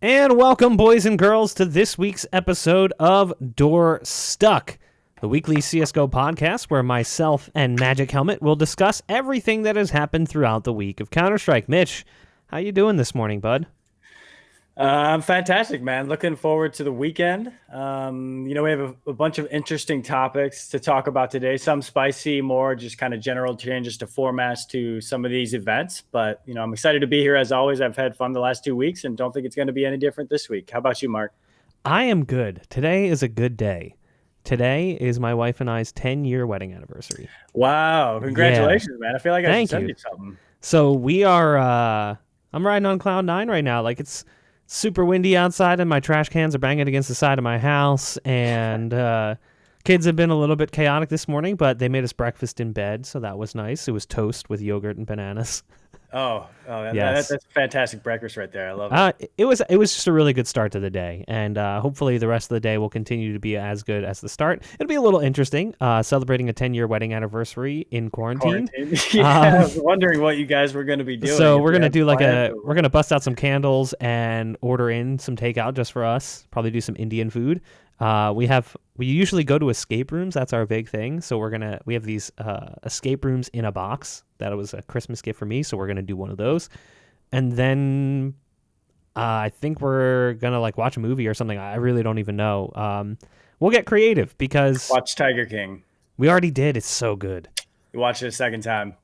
And welcome, boys and girls, to this week's episode of Door Stuck, the weekly CSGO podcast where myself and MagicHelmet will discuss everything that has happened throughout the week of Counter-Strike. Mitch, how you doing this morning, bud? I'm fantastic, man. Looking forward to the weekend. We have a bunch of interesting topics to talk about today. Some spicy, more just kind of general changes to formats to some of these events. But, I'm excited to be here as always. I've had fun the last 2 weeks and don't think it's going to be any different this week. How about you, Mark? I am good. Today is a good day. Today is my wife and I's 10-year wedding anniversary. Wow. Yeah, Congratulations, man. I feel like I should thank send you. you something. So we are, I'm riding on cloud nine right now. Like, it's super windy outside and my trash cans are banging against the side of my house, and kids have been a little bit chaotic this morning, but they made us breakfast in bed, so that was nice. It was toast with yogurt and bananas. That's Yes. a fantastic breakfast right there. I love it. It was just a really good start to the day, and hopefully the rest of the day will continue to be as good as the start. It'll be a little interesting, celebrating a 10-year wedding anniversary in quarantine. Quarantine. Yeah, I was wondering what you guys were going to be doing. So If we're you gonna had do plans or we're gonna bust out some candles and order in some takeout just for us. Probably do some Indian food. We usually go to escape rooms. That's our big thing. So we have these escape rooms in a box. That was a Christmas gift for me. So we're gonna do one of those, and then I think we're gonna watch a movie or something. I really don't even know. We'll get creative because watch Tiger King. we already did. It's so good. You watch it a second time.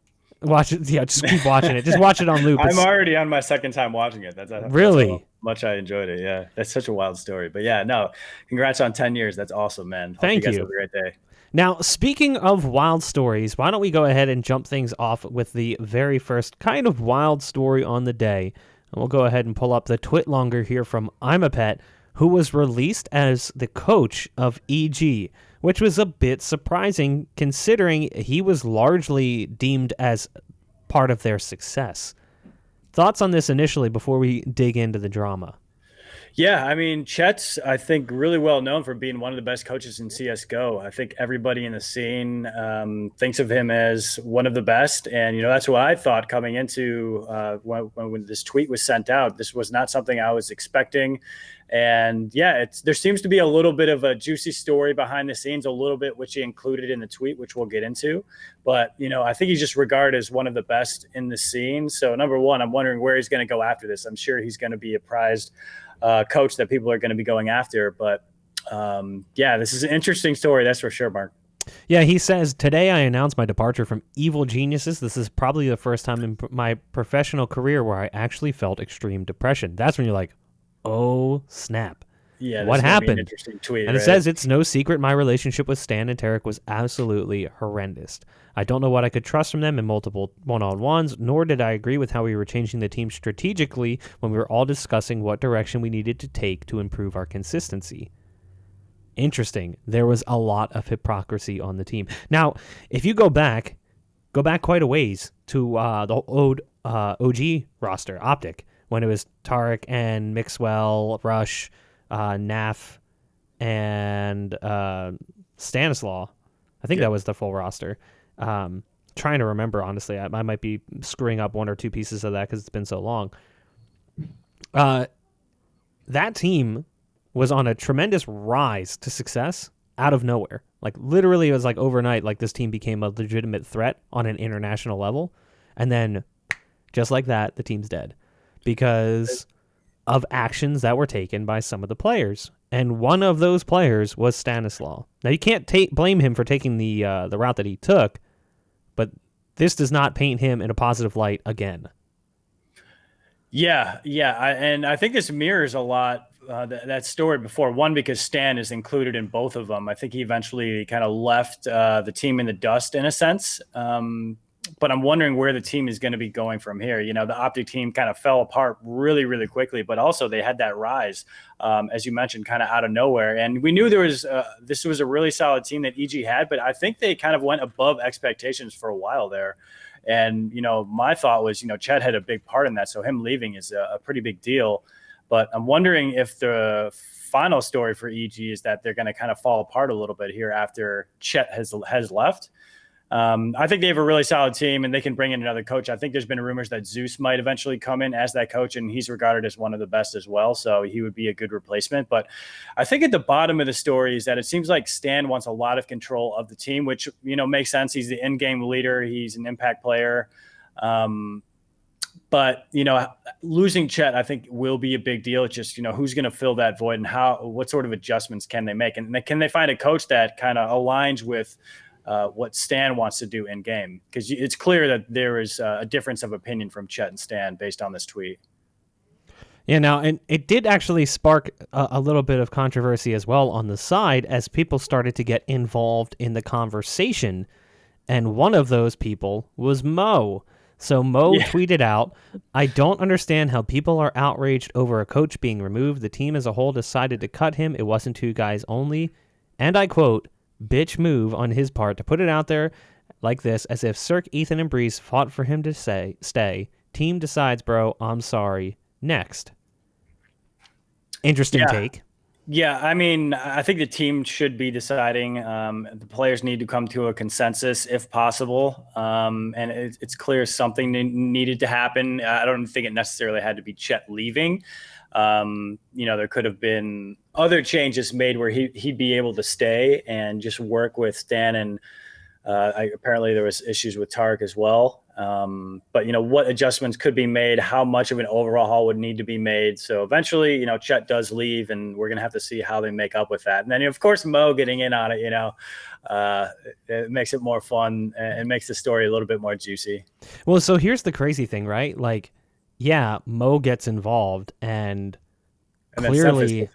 Watch it. Yeah, just keep watching it. Just watch it on loop. I'm It's already on my second time watching it. That's how really. much I enjoyed it. Yeah, that's such a wild story. But yeah, no, congrats on 10 years. That's awesome, man. Hope you Thank guys have you. a great day. Now, speaking of wild stories, why don't we go ahead and jump things off with the very first kind of wild story on the day? And we'll go ahead and pull up the twit longer here from Imapet, who was released as the coach of EG, which was a bit surprising considering he was largely deemed as part of their success. Thoughts on this initially before we dig into the drama? Yeah, I mean, Chet's, I think, really well known for being one of the best coaches in CSGO. I think everybody in the scene thinks of him as one of the best. And, that's what I thought coming into when this tweet was sent out. This was not something I was expecting. And yeah, there seems to be a little bit of a juicy story behind the scenes, a little bit, which he included in the tweet, which we'll get into. But, I think he's just regarded as one of the best in the scene. So, number one, I'm wondering where he's going to go after this. I'm sure he's going to be a prized coach that people are going to be going after. But yeah, this is an interesting story. That's for sure, Mark. Yeah, he says, today I announced my departure from Evil Geniuses. This is probably the first time in my professional career where I actually felt extreme depression. That's when you're like, oh, snap. Yeah, What that's gonna be an happened? interesting tweet, And it right? says it's no secret my relationship with Stan and Tarek was absolutely horrendous. I don't know what I could trust from them in multiple one-on-ones, nor did I agree with how we were changing the team strategically when we were all discussing what direction we needed to take to improve our consistency. Interesting. There was a lot of hypocrisy on the team. Now, if you go back quite a ways to the old OG roster, Optic, when it was Tarek and Mixwell, Rush, Naf, and Stanislaw. I think that was the full roster. Trying to remember, honestly. I might be screwing up one or two pieces of that because it's been so long. That team was on a tremendous rise to success out of nowhere. Like, literally, it was like overnight, like, this team became a legitimate threat on an international level. And then, just like that, the team's dead. Because of actions that were taken by some of the players. And one of those players was Stanislaw. Now, you can't blame him for taking the route that he took, but this does not paint him in a positive light again. Yeah, and I think this mirrors a lot that story before. One, because Stan is included in both of them. I think he eventually kind of left the team in the dust in a sense. But I'm wondering where the team is going to be going from here. The Optic team kind of fell apart really, really quickly, but also they had that rise, as you mentioned, kind of out of nowhere. And we knew this was a really solid team that EG had, but I think they kind of went above expectations for a while there. And, my thought was, Chet had a big part in that. So him leaving is a pretty big deal. But I'm wondering if the final story for EG is that they're going to kind of fall apart a little bit here after Chet has left. I think they have a really solid team, and they can bring in another coach. I think there's been rumors that Zeus might eventually come in as that coach, and he's regarded as one of the best as well. So he would be a good replacement. But I think at the bottom of the story is that it seems like Stan wants a lot of control of the team, which, makes sense. He's the in-game leader. He's an impact player. But losing Chet, I think, will be a big deal. It's just, who's going to fill that void, and what sort of adjustments can they make? And can they find a coach that kind of aligns with what Stan wants to do in game? Because it's clear that there is a difference of opinion from Chet and Stan based on this tweet. Yeah, now, and it did actually spark a little bit of controversy as well on the side as people started to get involved in the conversation. And one of those people was Mo. So Mo tweeted out, "I don't understand how people are outraged over a coach being removed. The team as a whole decided to cut him. It wasn't two guys only. And I quote, bitch move on his part to put it out there like this, as if Cirque, Ethan, and Breeze fought for him to stay. Team decides, bro. I'm sorry. Next." Interesting take. Yeah, I mean, I think the team should be deciding. The players need to come to a consensus if possible. And it's clear something needed to happen. I don't think it necessarily had to be Chet leaving. There could have been other changes made where he'd be able to stay and just work with Stan. And apparently there was issues with Tarek as well. But what adjustments could be made, how much of an overhaul would need to be made. So eventually, Chet does leave, and we're going to have to see how they make up with that. And then, of course, Mo getting in on it, it makes it more fun and makes the story a little bit more juicy. Well, so here's the crazy thing, right? Like, yeah, Mo gets involved and clearly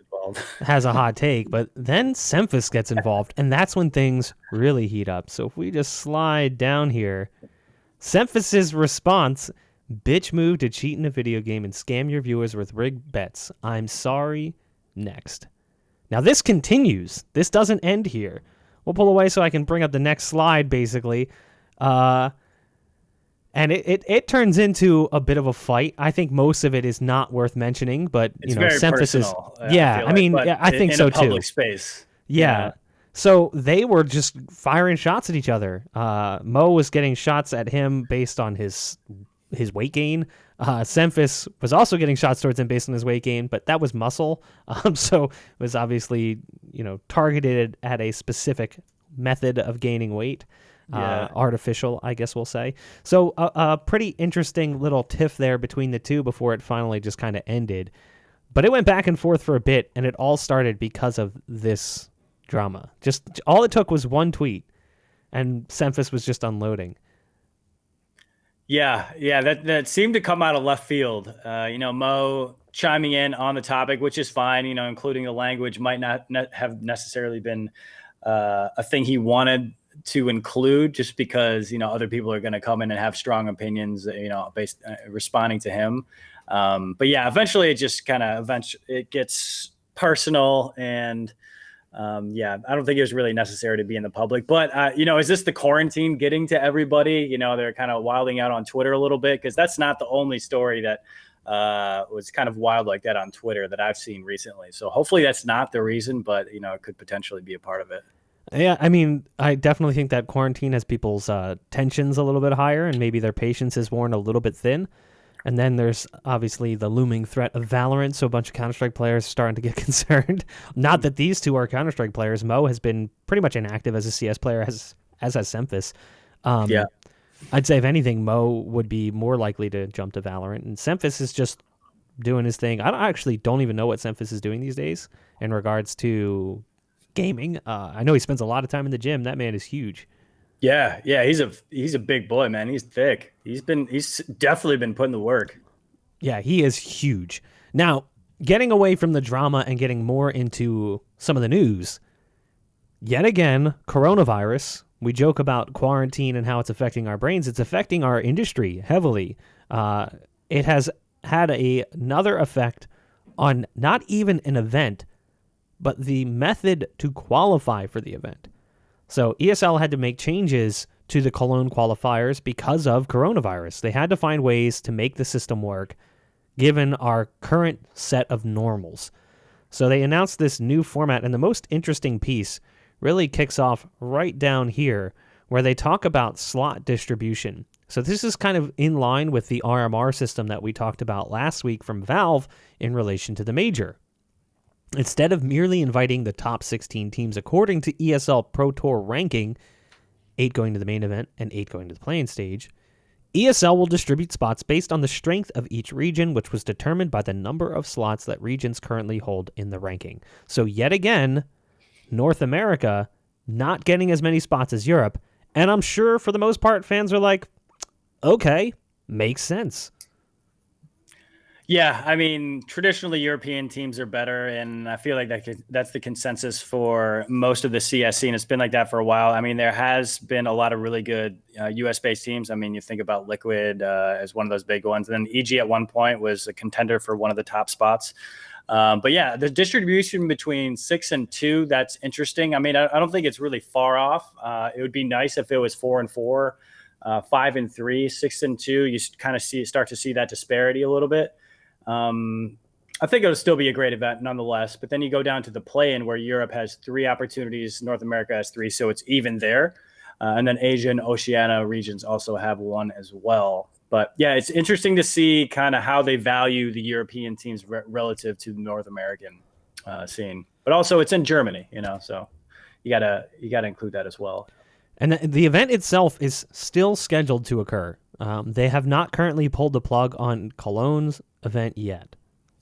has a hot take, but then Semphis gets involved, and that's when things really heat up. So if we just slide down here, Semphis's response: bitch move to cheat in a video game and scam your viewers with rigged bets. I'm sorry. Next. Now this continues. This doesn't end here. We'll pull away so I can bring up the next slide, basically. And it turns into a bit of a fight. I think most of it is not worth mentioning, but it's very Semphis personal, is. Yeah, I think so too. In a public space. Yeah. So they were just firing shots at each other. Mo was getting shots at him based on his weight gain. Semphis was also getting shots towards him based on his weight gain, but that was muscle. So it was obviously targeted at a specific method of gaining weight. Artificial, I guess we'll say. So a pretty interesting little tiff there between the two before it finally just kind of ended. But it went back and forth for a bit, and it all started because of this drama. Just all it took was one tweet, and Semphis was just unloading. Yeah, that seemed to come out of left field. Mo chiming in on the topic, which is fine. Including the language might not have necessarily been a thing he wanted to include, just because other people are going to come in and have strong opinions, based responding to him. But yeah, eventually it just it gets personal, and I don't think it was really necessary to be in the public. But is this the quarantine getting to everybody? They're kind of wilding out on Twitter a little bit, because that's not the only story that was kind of wild like that on Twitter that I've seen recently. So hopefully that's not the reason, but it could potentially be a part of it. Yeah, I mean, I definitely think that quarantine has people's tensions a little bit higher, and maybe their patience is worn a little bit thin. And then there's obviously the looming threat of Valorant, so a bunch of Counter-Strike players are starting to get concerned. Not that these two are Counter-Strike players. Mo has been pretty much inactive as a CS player, as has Semphis. I'd say, if anything, Mo would be more likely to jump to Valorant. And Semphis is just doing his thing. I actually don't even know what Semphis is doing these days in regards to gaming. I know he spends a lot of time in the gym. That man is huge. Yeah, he's a big boy, man. He's thick. He's definitely been putting the work. Yeah, he is huge. Now, getting away from the drama and getting more into some of the news, yet again, coronavirus. We joke about quarantine and how it's affecting our brains. It's affecting our industry heavily. It has had another effect on not even an event, but the method to qualify for the event. So ESL had to make changes to the Cologne qualifiers because of coronavirus. They had to find ways to make the system work given our current set of normals. So they announced this new format, and the most interesting piece really kicks off right down here where they talk about slot distribution. So this is kind of in line with the RMR system that we talked about last week from Valve in relation to the major. Instead of merely inviting the top 16 teams according to ESL Pro Tour ranking, 8 going to the main event and 8 going to the playing stage, ESL will distribute spots based on the strength of each region, which was determined by the number of slots that regions currently hold in the ranking. So yet again, North America not getting as many spots as Europe, and I'm sure for the most part fans are like, okay, makes sense. Yeah, I mean, traditionally European teams are better, and I feel like that's the consensus for most of the CS scene. It's been like that for a while. I mean, there has been a lot of really good US-based teams. I mean, you think about Liquid as one of those big ones, and then EG at one point was a contender for one of the top spots. But yeah, the distribution between 6 and 2, that's interesting. I mean, I don't think it's really far off. It would be nice if it was 4 and 4, 5 and 3, 6 and 2. You kind of start to see that disparity a little bit. I think it'll still be a great event nonetheless, but then you go down to the play-in where Europe has 3 opportunities, North America has 3, so it's even there. And then Asia and Oceania regions also have 1 as well. But yeah, it's interesting to see kind of how they value the European teams relative to the North American scene. But also it's in Germany, so you gotta include that as well. And the event itself is still scheduled to occur. They have not currently pulled the plug on Cologne's event yet.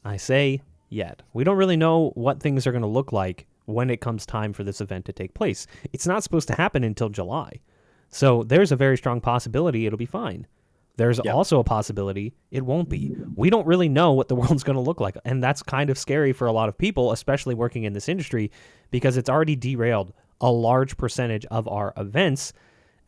I say yet. We don't really know what things are going to look like when it comes time for this event to take place. It's not supposed to happen until July. So there's a very strong possibility it'll be fine. There's also a possibility it won't be. We don't really know what the world's going to look like. And that's kind of scary for a lot of people, especially working in this industry, because it's already derailed a large percentage of our events.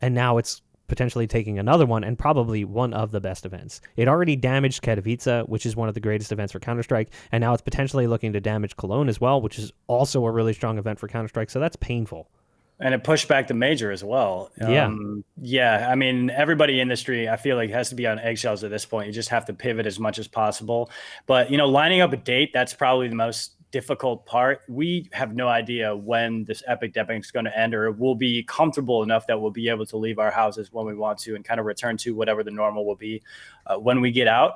And now it's potentially taking another one, and probably one of the best events. It already damaged Katowice, which is one of the greatest events for Counter-Strike, and now it's potentially looking to damage Cologne as well, which is also a really strong event for Counter-Strike, so that's painful. And it pushed back the major as well. Yeah, I mean, everybody in the industry, I feel like, has to be on eggshells at this point. You just have to pivot as much as possible. But, lining up a date, that's probably the most difficult part. We have no idea when this epic deping is going to end, or we'll be comfortable enough that we'll be able to leave our houses when we want to and kind of return to whatever the normal will be when we get out.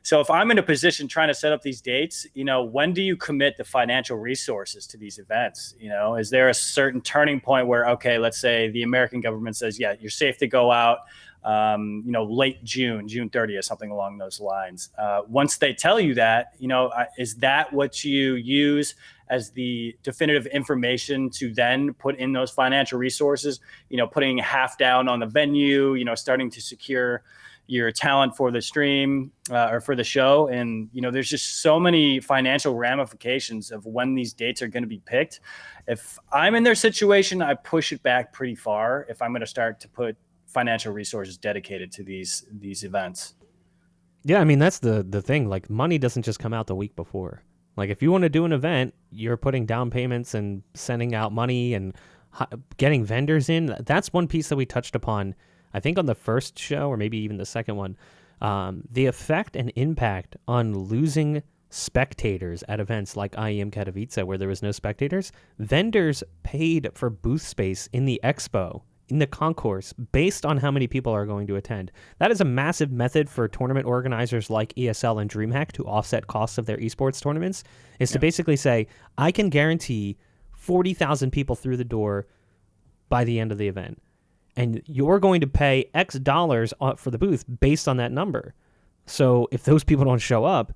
So if I'm in a position trying to set up these dates, when do you commit the financial resources to these events? Is there a certain turning point where, okay, let's say the American government says, yeah, you're safe to go out, late June 30th, something along those lines. Once they tell you that, is that what you use as the definitive information to then put in those financial resources, putting half down on the venue, starting to secure your talent for the stream or for the show. And, there's just so many financial ramifications of when these dates are going to be picked. If I'm in their situation, I push it back pretty far if I'm going to start to put financial resources dedicated to these events. Yeah, I mean, that's the thing. Like, money doesn't just come out the week before. Like, if you want to do an event, you're putting down payments and sending out money and getting vendors in. That's one piece that we touched upon, I think, on the first show or maybe even the second one. The effect and impact on losing spectators at events like IEM Katowice, where there was no spectators. Vendors paid for booth space in the expo, in the concourse, based on how many people are going to attend. That is a massive method for tournament organizers like ESL and DreamHack to offset costs of their esports tournaments, is to basically say, I can guarantee 40,000 people through the door by the end of the event. And you're going to pay X dollars for the booth based on that number. So if those people don't show up,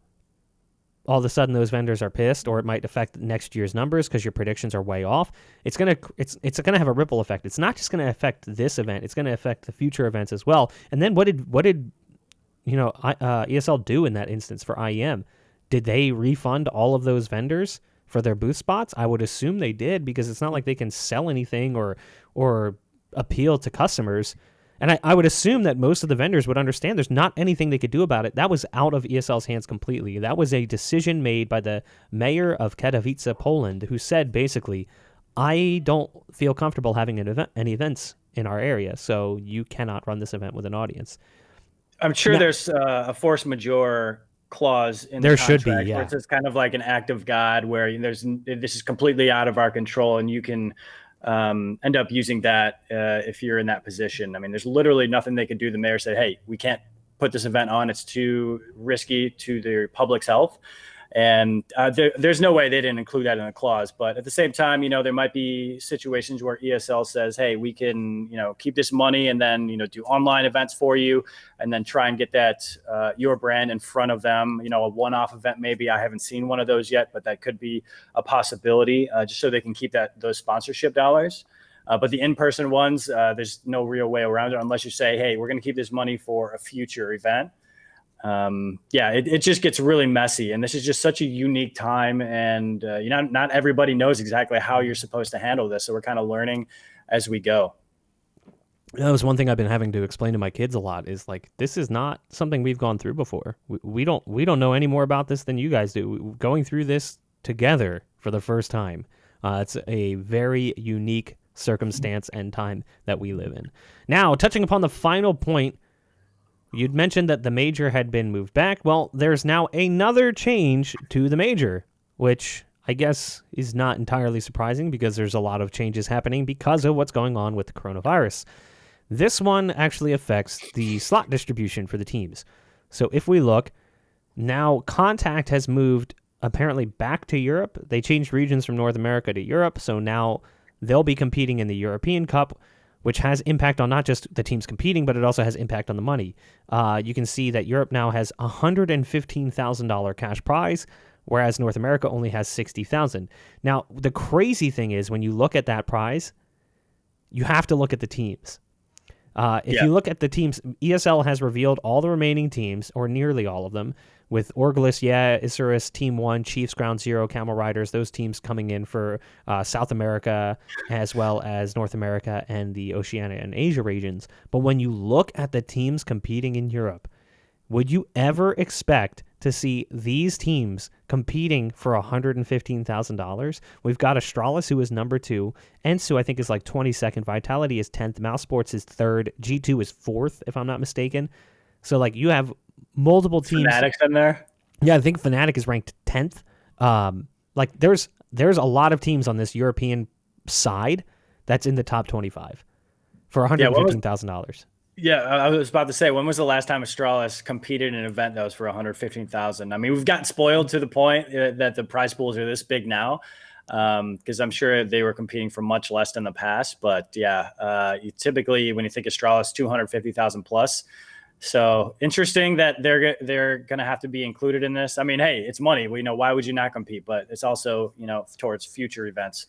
all of a sudden those vendors are pissed, or it might affect next year's numbers because your predictions are way off. It's gonna have a ripple effect. It's not just gonna affect this event; it's gonna affect the future events as well. And then what did ESL do in that instance for IEM? Did they refund all of those vendors for their booth spots? I would assume they did, because it's not like they can sell anything or appeal to customers. And I would assume that most of the vendors would understand there's not anything they could do about it. That was out of ESL's hands completely. That was a decision made by the mayor of Katowice, Poland, who said basically, I don't feel comfortable having any events in our area, so you cannot run this event with an audience. I'm sure there's a force majeure clause in there the contract, should be, yeah. where it's kind of like an act of God, where this is completely out of our control, and you can end up using that if you're in that position. I mean, there's literally nothing they could do. The mayor said, hey, we can't put this event on. It's too risky to the public's health. And there's no way they didn't include that in the clause. But at the same time, there might be situations where ESL says, hey, we can, keep this money and then, do online events for you and then try and get that your brand in front of them, a one-off event. Maybe I haven't seen one of those yet, but that could be a possibility just so they can keep those sponsorship dollars. But the in-person ones, there's no real way around it unless you say, hey, we're going to keep this money for a future event. It just gets really messy, and this is just such a unique time, and not everybody knows exactly how you're supposed to handle this, so we're kind of learning as we go. That was one thing I've been having to explain to my kids a lot is like, this is not something we've gone through before. We don't know any more about this than you guys do. Going through this together for the first time. It's a very unique circumstance and time that we live in. Now, touching upon the final point, you'd mentioned that the major had been moved back. Well, there's now another change to the major, which I guess is not entirely surprising because there's a lot of changes happening because of what's going on with the coronavirus. This one actually affects the slot distribution for the teams. So if we look, now Contact has moved apparently back to Europe. They changed regions from North America to Europe, so now they'll be competing in the European Cup, which has impact on not just the teams competing, but it also has impact on the money. You can see that Europe now has a $115,000 cash prize, whereas North America only has $60,000. Now, the crazy thing is when you look at that prize, you have to look at the teams. If you look at the teams, ESL has revealed all the remaining teams, or nearly all of them, with Orglis, Isurus, Team 1, Chiefs, Ground Zero, Camel Riders, those teams coming in for South America as well as North America and the Oceania and Asia regions. But when you look at the teams competing in Europe, would you ever expect to see these teams competing for $115,000? We've got Astralis, who is number 2. Ensu, I think, is like 22nd. Vitality is 10th. Mouse Sports is 3rd. G2 is 4th, if I'm not mistaken. So, like, you have multiple teams. Fanatics in there? Yeah, I think Fnatic is ranked 10th. There's a lot of teams on this European side that's in the top 25 for $115,000. Yeah, I was about to say, when was the last time Astralis competed in an event that was for $115,000? I mean, we've gotten spoiled to the point that the prize pools are this big now, because I'm sure they were competing for much less in the past. But you typically, when you think Astralis, 250,000 plus. So interesting that they're going to have to be included in this. I mean, hey, it's money. We know, why would you not compete? But it's also, towards future events.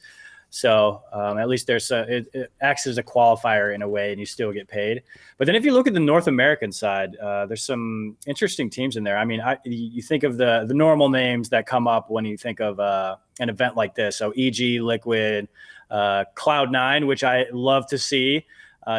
So at least it acts as a qualifier in a way, and you still get paid. But then if you look at the North American side, there's some interesting teams in there. I mean, you think of the normal names that come up when you think of an event like this. So EG, Liquid, Cloud9, which I love to see.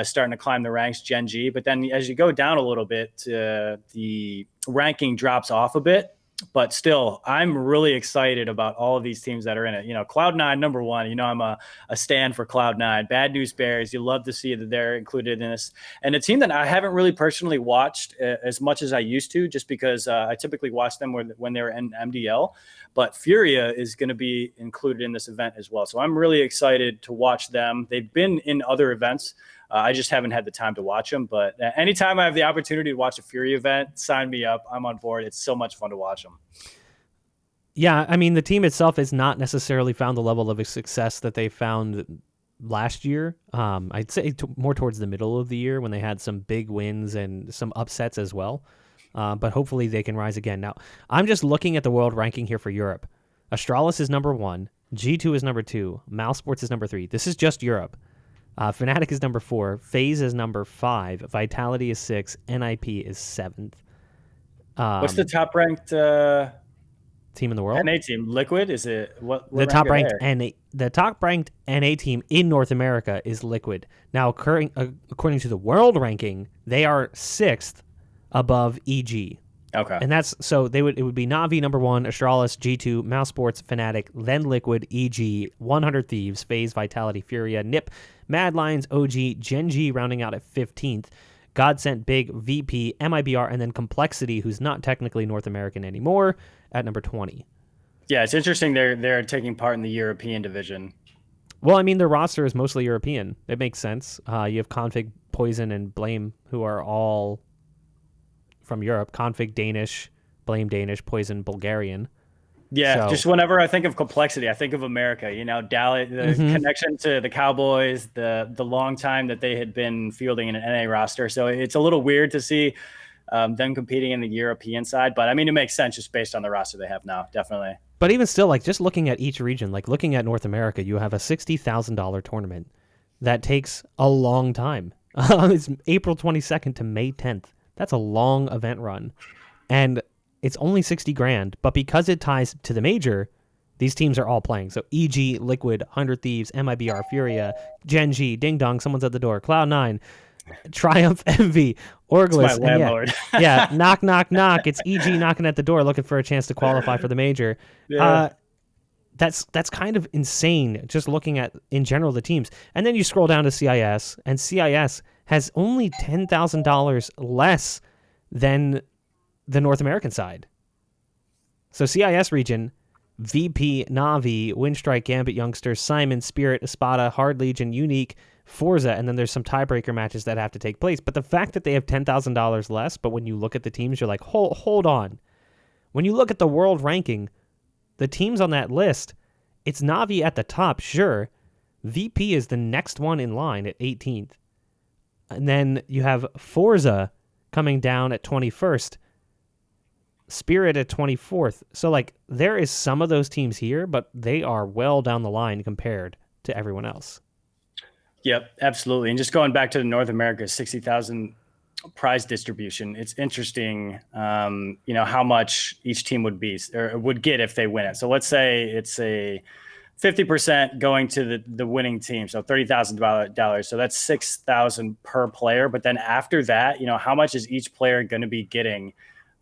Starting to climb the ranks, Gen G. But then as you go down a little bit, the ranking drops off a bit. But still, I'm really excited about all of these teams that are in it. Cloud9, number 1. I'm a stand for Cloud9. Bad News Bears, you love to see that they're included in this. And a team that I haven't really personally watched as much as I used to, just because I typically watch them when they were in MDL. But Furia is going to be included in this event as well. So I'm really excited to watch them. They've been in other events. I just haven't had the time to watch them. But anytime I have the opportunity to watch a Fury event, sign me up. I'm on board. It's so much fun to watch them. Yeah, I mean, the team itself has not necessarily found the level of success that they found last year. I'd say more towards the middle of the year when they had some big wins and some upsets as well. But hopefully they can rise again. Now, I'm just looking at the world ranking here for Europe. Astralis is number 1. G2 is number 2. Mouse Sports is number 3. This is just Europe. Fnatic is number 4. FaZe is number 5. Vitality is 6. NIP is 7th. What's the top ranked team in the world? NA team. Liquid? Is it what the top ranked NA? The top ranked NA team in North America is Liquid. Now, according to the world ranking, they are 6th above EG. Okay. And that's so it would be Na'Vi number 1, Astralis, G2, Mouse Sports, Fnatic, then Liquid, EG, 100 Thieves, FaZe, Vitality, Furia, NiP, Mad Lions, OG, Gen G rounding out at 15th, Godsent, Big, VP, MIBR, and then Complexity, who's not technically North American anymore, at number 20. Yeah, it's interesting they're taking part in the European division. Well, I mean, their roster is mostly European. It makes sense. You have Config, Poison, and Blame, who are all from Europe. Config, Danish, Blame, Danish, Poison, Bulgarian. Yeah, So, just whenever I think of complexity, I think of America. You know, Dallas, the connection to the Cowboys, the long time that they had been fielding an NA roster. So it's a little weird to see them competing in the European side. But I mean, it makes sense just based on the roster they have now. Definitely. but even still, like just looking at each region, like looking at North America, you have a $60,000 tournament that takes a long time. It's April 22nd to May 10th. That's a long event run. And it's only 60 grand, but because it ties to the major, these teams are all playing. So EG, Liquid, 100 Thieves, MIBR, Furia, Gen G, Ding Dong, someone's at the door, Cloud9, Triumph, Envy, Orglis. It's my landlord. Yeah, knock, knock, knock. It's EG knocking at the door looking for a chance to qualify for the major. Yeah. That's kind of insane just looking at, in general, the teams. And then you scroll down to CIS, and CIS has only $10,000 less than the North American side. So CIS region, VP, Navi, Windstrike, Gambit Youngsters, Simon, Spirit, Espada, Hard Legion, Unique, Forza, and then there's some tiebreaker matches that have to take place. But the fact that they have $10,000 less, but when you look at the teams, you're like, hold on. When you look at the world ranking, the teams on that list, it's Navi at the top, sure. VP is the next one in line at 18th. And then you have Forza coming down at 21st. Spirit at 24th. So, like, there is some of those teams here, but they are well down the line compared to everyone else. Yep, absolutely. And just going back to the North America 60,000 prize distribution, it's interesting, how much each team would get if they win it. So let's say it's a 50% going to the winning team, so $30,000. So that's $6,000 per player. But then after that, how much is each player going to be getting?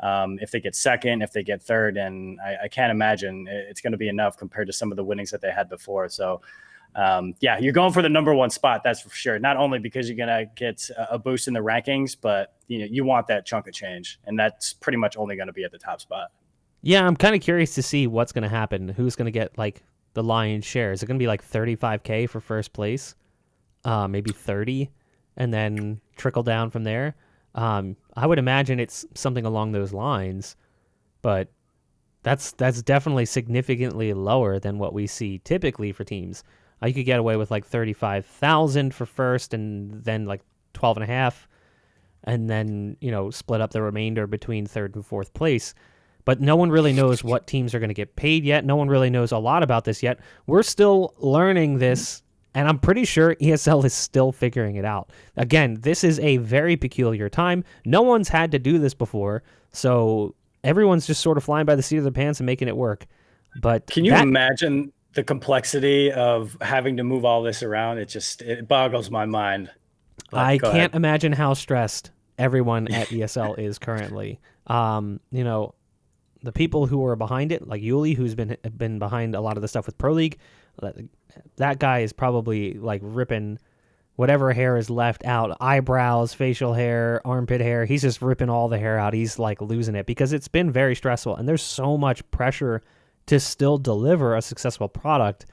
If they get second, if they get third, and I can't imagine it's going to be enough compared to some of the winnings that they had before. So, you're going for the number one spot. That's for sure. Not only because you're going to get a boost in the rankings, but you want that chunk of change, and that's pretty much only going to be at the top spot. Yeah, I'm kind of curious to see what's going to happen. Who's going to get like the lion's share? Is it going to be like $35K for first place? Maybe 30, and then trickle down from there. I would imagine it's something along those lines, but that's definitely significantly lower than what we see typically for teams. You could get away with like 35,000 for first, and then like 12.5, and then split up the remainder between third and fourth place. But no one really knows what teams are going to get paid yet. No one really knows a lot about this yet. We're still learning this. And I'm pretty sure ESL is still figuring it out. Again, this is a very peculiar time. No one's had to do this before, so everyone's just sort of flying by the seat of their pants and making it work. But can you imagine the complexity of having to move all this around? It boggles my mind. I can't imagine how stressed everyone at ESL is currently. The people who are behind it, like Yuli, who's been behind a lot of the stuff with Pro League, that guy is probably like ripping whatever hair is left out, eyebrows, facial hair, armpit hair. He's just ripping all the hair out. He's like losing it because it's been very stressful, and there's so much pressure to still deliver a successful product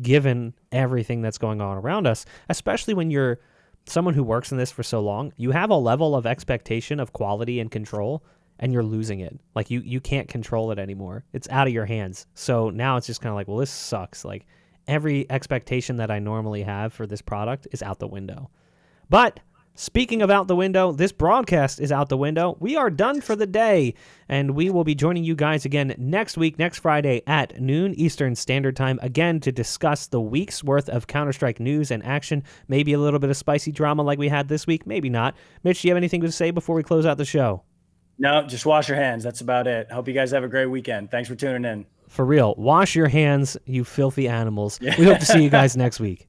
given everything that's going on around us, especially when you're someone who works in this for so long. You have a level of expectation of quality and control, and you're losing it. Like you can't control it anymore. It's out of your hands. So now it's just kind of like, well, this sucks. Like every expectation that I normally have for this product is out the window. But speaking of out the window, this broadcast is out the window. We are done for the day, and we will be joining you guys again next week, next Friday at noon Eastern Standard Time, again to discuss the week's worth of Counter-Strike news and action, maybe a little bit of spicy drama like we had this week, maybe not. Mitch, do you have anything to say before we close out the show? No, just wash your hands. That's about it. Hope you guys have a great weekend. Thanks for tuning in. For real, wash your hands, you filthy animals. We hope to see you guys next week.